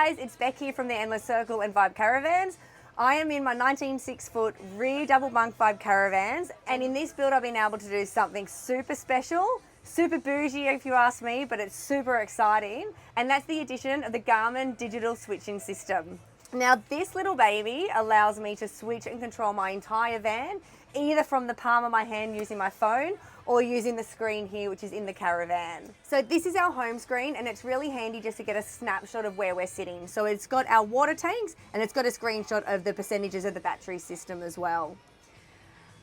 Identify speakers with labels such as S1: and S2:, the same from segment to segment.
S1: guys, it's Beck here from the Endless Circle and Vibe Caravans. I am in my 19 6-foot rear double bunk vibe caravans, and in this build I've been able to do something super special, super bougie if you ask me, but it's super exciting, and that's the addition of the Garmin Digital Switching System. Now this little baby allows me to switch and control my entire van, either from the palm of my hand using my phone or using the screen here, which is in the caravan. So this is our home screen, and it's really handy just to get a snapshot of where we're sitting. So it's got our water tanks and it's got a screenshot of the percentages of the battery system as well.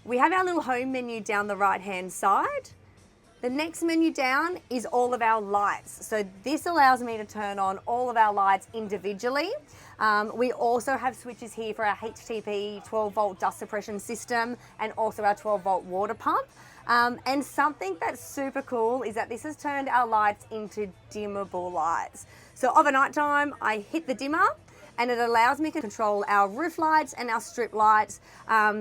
S1: We have our little home menu down the right hand side. The next menu down is all of our lights. So this allows me to turn on all of our lights individually. We also have switches here for our HTP 12 volt dust suppression system and also our 12 volt water pump. And something that's super cool is that this has turned our lights into dimmable lights. So of a night time, I hit the dimmer and it allows me to control our roof lights and our strip lights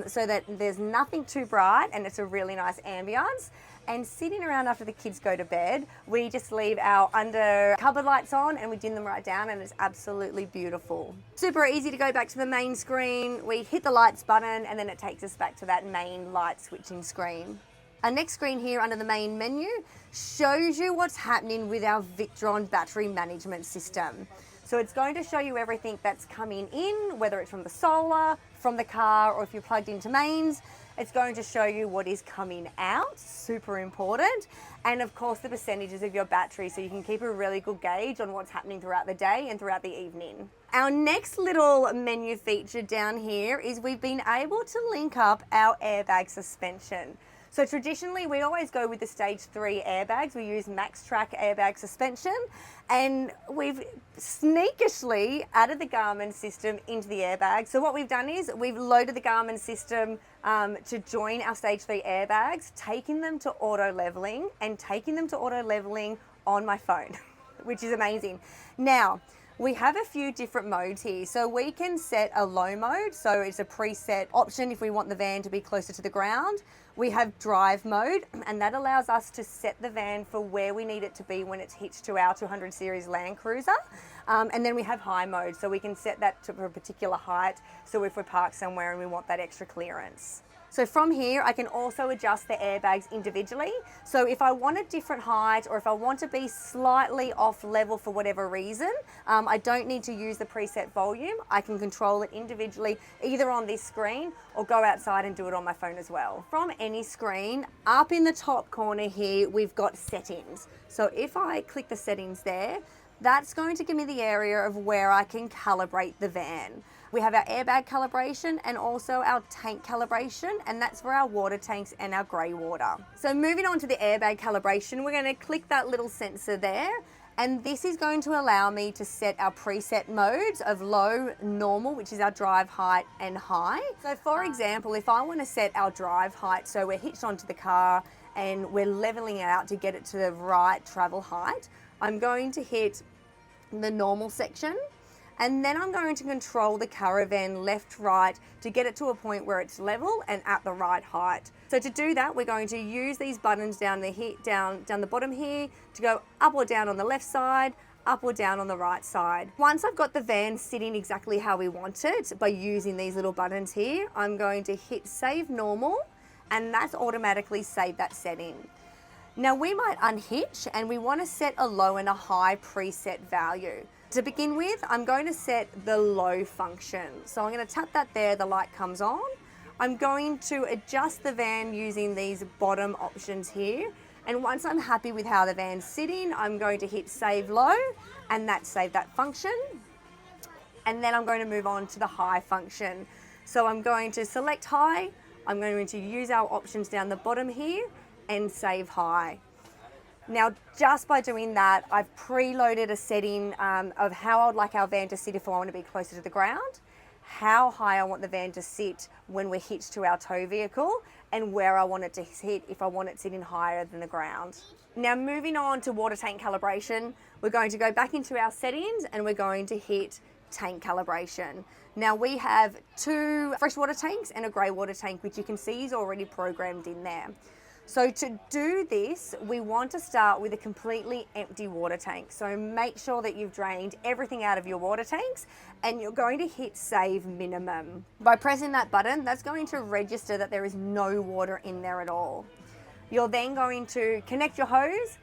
S1: so that there's nothing too bright and it's a really nice ambience. And sitting around after the kids go to bed, we just leave our under cupboard lights on and we dim them right down, and it's absolutely beautiful. Super easy to go back to the main screen. We hit the lights button and then it takes us back to that main light switching screen. Our next screen here under the main menu shows you what's happening with our Victron battery management system. So it's going to show you everything that's coming in, whether it's from the solar, from the car, or if you're plugged into mains. It's going to show you what is coming out, super important, and of course the percentages of your battery, so you can keep a really good gauge on what's happening throughout the day and throughout the evening. Our next little menu feature down here is we've been able to link up our airbag suspension. So traditionally we always go with the stage 3 airbags. We use MaxTrack airbag suspension, and we've sneakishly added the Garmin system into the airbag. So what we've done is we've loaded the Garmin system to join our stage 3 airbags, taking them to auto leveling and taking them to auto leveling on my phone, which is amazing. Now, we have a few different modes here. So we can set a low mode, so it's a preset option if we want the van to be closer to the ground. We have drive mode, and that allows us to set the van for where we need it to be when it's hitched to our 200 series Land Cruiser. And then we have high mode, so we can set that to a particular height, so if we're parked somewhere and we want that extra clearance. So from here, I can also adjust the airbags individually. So if I want a different height, or if I want to be slightly off level for whatever reason, I don't need to use the preset volume. I can control it individually, either on this screen or go outside and do it on my phone as well. From any screen, up in the top corner here, we've got settings. So if I click the settings there, that's going to give me the area of where I can calibrate the van. We have our airbag calibration and also our tank calibration, and that's for our water tanks and our grey water. So moving on to the airbag calibration, we're going to click that little sensor there, and this is going to allow me to set our preset modes of low, normal, which is our drive height, and high. So for example, if I want to set our drive height, so we're hitched onto the car and we're leveling it out to get it to the right travel height, I'm going to hit the normal section, and then I'm going to control the caravan left, right to get it to a point where it's level and at the right height. So to do that, we're going to use these buttons down the bottom here to go up or down on the left side, up or down on the right side. Once I've got the van sitting exactly how we want it by using these little buttons here, I'm going to hit save normal, and that's automatically saved that setting. Now we might unhitch and we want to set a low and a high preset value. To begin with, I'm going to set the low function. So I'm going to tap that there, the light comes on. I'm going to adjust the van using these bottom options here. And once I'm happy with how the van's sitting, I'm going to hit save low, and that saved that function. And then I'm going to move on to the high function. So I'm going to select high. I'm going to use our options down the bottom here and save high. Now, just by doing that, I've preloaded a setting of how I would like our van to sit if I want to be closer to the ground, how high I want the van to sit when we're hitched to our tow vehicle, and where I want it to sit if I want it sitting higher than the ground. Now, moving on to water tank calibration, we're going to go back into our settings and we're going to hit tank calibration. Now we have 2 freshwater tanks and a grey water tank, which you can see is already programmed in there. So to do this, we want to start with a completely empty water tank. So make sure that you've drained everything out of your water tanks, and you're going to hit save minimum. By pressing that button, that's going to register that there is no water in there at all. You're then going to connect your hose,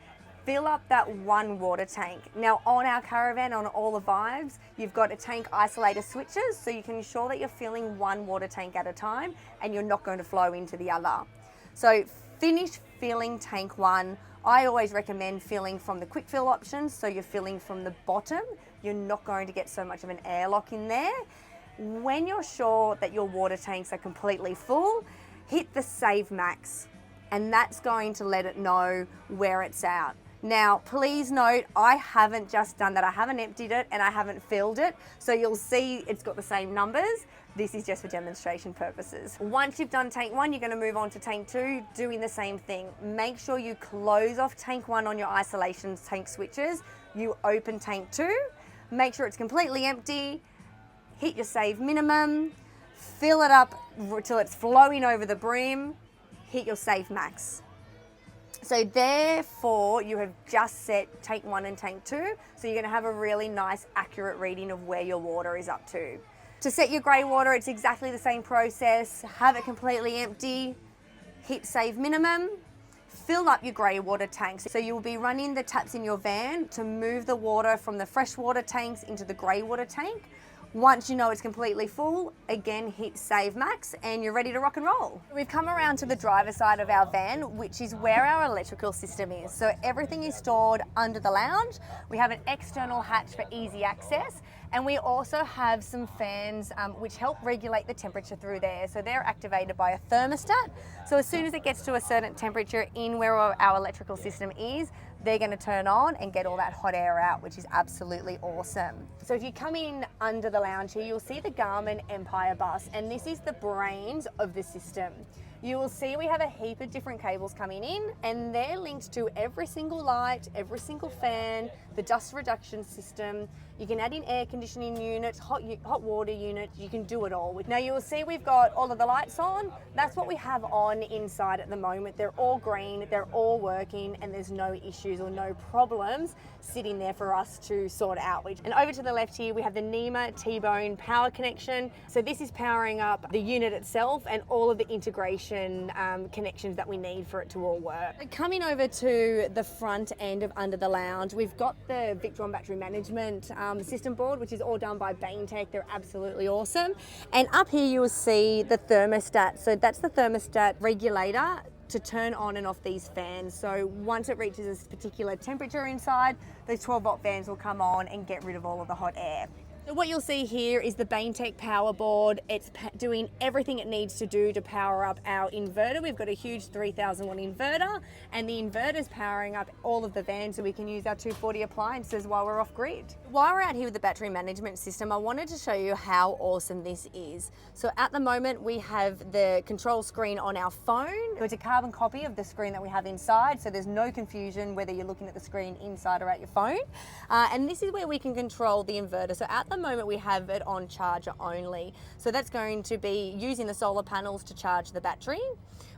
S1: fill up that one water tank. Now on our Caravan, on all the Vibes, you've got a tank isolator switches, so you can ensure that you're filling one water tank at a time and you're not going to flow into the other. So finish filling tank one. I always recommend filling from the quick fill options, so you're filling from the bottom. You're not going to get so much of an airlock in there. When you're sure that your water tanks are completely full, hit the save max, and that's going to let it know where it's at. Now, please note, I haven't just done that. I haven't emptied it and I haven't filled it. So you'll see it's got the same numbers. This is just for demonstration purposes. Once you've done tank one, you're going to move on to tank two, doing the same thing. Make sure you close off tank one on your isolation tank switches. You open tank two, make sure it's completely empty, hit your save minimum, fill it up till it's flowing over the brim, hit your save max. So therefore, you have just set tank one and tank two, so you're going to have a really nice, accurate reading of where your water is up to. To set your grey water, it's exactly the same process. Have it completely empty, hit save minimum, fill up your grey water tanks. So you will be running the taps in your van to move the water from the fresh water tanks into the grey water tank. Once you know it's completely full, again hit save max and you're ready to rock and roll. We've come around to the driver's side of our van, which is where our electrical system is. So everything is stored under the lounge. We have an external hatch for easy access, and we also have some fans which help regulate the temperature through there. So they're activated by a thermostat. So as soon as it gets to a certain temperature in where our electrical system is, they're going to turn on and get all that hot air out, which is absolutely awesome. So if you come in under the lounge here, you'll see the Garmin Empire bus, and this is the brains of the system. You will see we have a heap of different cables coming in, and they're linked to every single light, every single fan, the dust reduction system. You can add in air conditioning units, hot water units, you can do it all. Now you will see we've got all of the lights on. That's what we have on inside at the moment. They're all green, they're all working, and there's no issues or no problems sitting there for us to sort out. And over to the left here, we have the NEMA T-Bone power connection. So this is powering up the unit itself and all of the integration connections that we need for it to all work. Coming over to the front end of under the lounge, we've got the Victron battery management system board, which is all done by Baintech. They're absolutely awesome. And up here you will see the thermostat. So that's the thermostat regulator to turn on and off these fans. So once it reaches a particular temperature inside, those 12-volt fans will come on and get rid of all of the hot air. So what you'll see here is the Baintech power board. It's doing everything it needs to do to power up our inverter. We've got a huge 3000 watt inverter, and the inverter's powering up all of the vans so we can use our 240 appliances while we're off grid. While we're out here with the battery management system, I wanted to show you how awesome this is. So at the moment we have the control screen on our phone. So it's a carbon copy of the screen that we have inside, so there's no confusion whether you're looking at the screen inside or at your phone. And this is where we can control the inverter. So at the moment we have it on charger only. So that's going to be using the solar panels to charge the battery.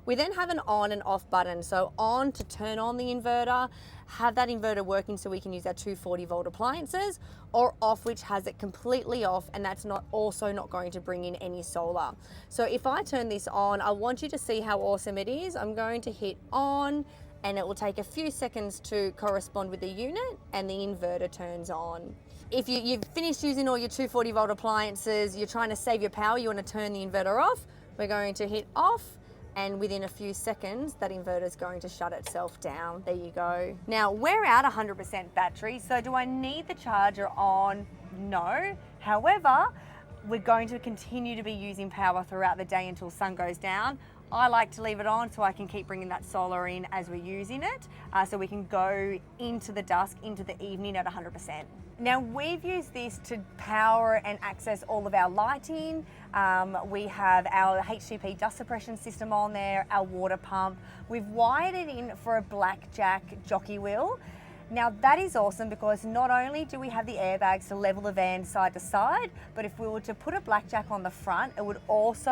S1: We then have an on and off button. So on to turn on the inverter, have that inverter working so we can use our 240 volt appliances, or off, which has it completely off, and that's also not going to bring in any solar. So if I turn this on, I want you to see how awesome it is. I'm going to hit on, and it will take a few seconds to correspond with the unit, and the inverter turns on. If you've finished using all your 240 volt appliances, you're trying to save your power, you want to turn the inverter off, we're going to hit off, and within a few seconds, that inverter is going to shut itself down. There you go. Now, we're at 100% battery, so do I need the charger on? No. However, we're going to continue to be using power throughout the day until sun goes down. I like to leave it on so I can keep bringing that solar in as we're using it, so we can go into the dusk, into the evening at 100%. Now we've used this to power and access all of our lighting. We have our HCP dust suppression system on there, our water pump. We've wired it in for a blackjack jockey wheel. Now that is awesome because not only do we have the airbags to level the van side to side, but if we were to put a blackjack on the front, it would also